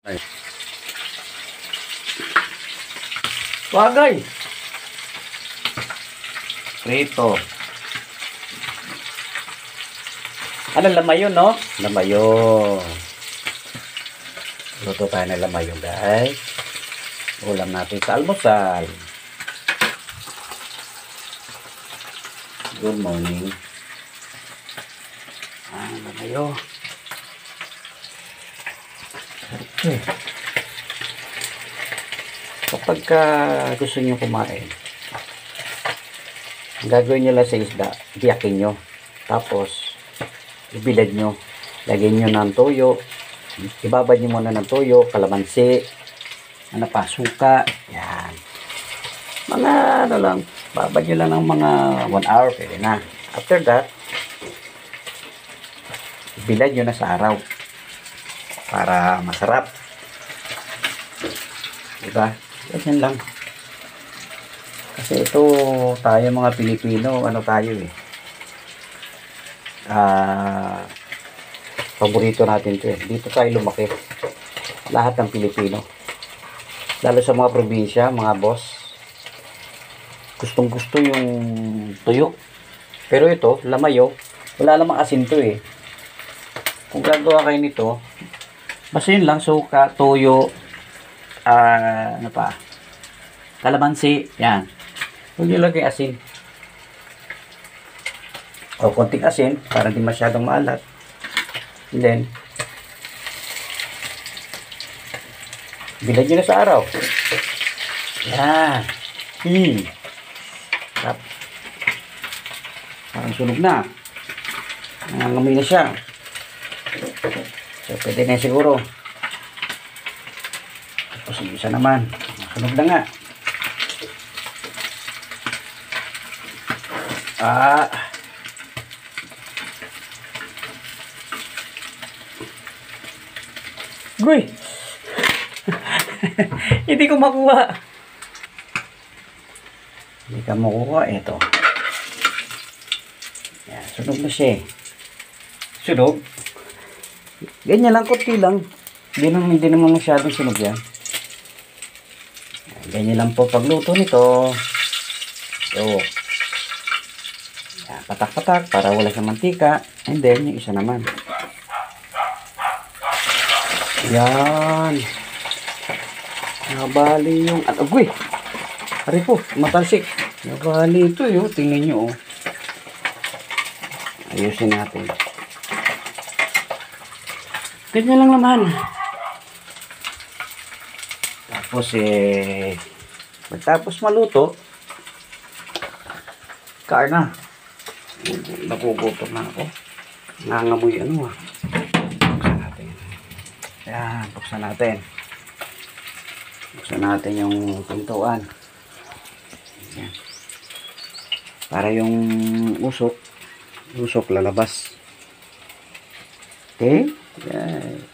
Ay. Wagay. Prito. Ano lamayon, no? Lamayon. Luto tayo ng lamayon, guys. Ulam natin sa almusal. Good morning. Lamayo. Okay. Kapag gusto nyo kumain, ang gagawin nyo lang sa isda, biyakin nyo. Tapos, ibilad nyo. Lagyan nyo ng toyo. Ibabad nyo muna ng toyo, kalamansi, ano pa, suka. Yan. Mga ano lang, babad nyo lang ng mga 1 hour, pwede na. After that, ibilad nyo na sa araw. Para masarap. Diba? Ganyan lang. Kasi ito, tayo mga Pilipino, ano tayo eh. Paborito natin ito eh. Dito tayo lumaki. Lahat ng Pilipino. Lalo sa mga probinsya, mga boss. Gustong gusto yung tuyo. Pero ito, lamayo, wala namang asin to eh. Kung gagawa kayo nito, basta yun lang, suka, toyo, ano pa, kalamansi, yan. Huwag nyo lagay asin. O, konting asin, para di masyadong maalat. And then, bilad nyo na sa araw. Yan. Tap. Parang sunog na. Nangangamoy na siya. So, pwede na siguro. Tapos yung isa naman. Sunog na nga. Guy! Hindi ko makuha. Hindi ka makuha. Ito. Yan. Sunog na siya eh. Sunog. Ganyan lang, kunti lang. Hindi naman masyadong sunog yan. Ganyan lang po pagluto nito. So, patak-patak para wala sa mantika. And then, yung isa naman. Yan. Nabali yung... Agoy! Ari po, matalsik. Nabali ito yun. Tingnan nyo oh. Ayusin natin. Ganyan lang naman. Tapos magtapos maluto, kain na. Nagugutom na ako. Nangangamoy ano ah. Buksan natin. Ayan, buksan natin. Buksan natin yung pintuan. Ayan. Para yung usok lalabas. Okay? Ayan.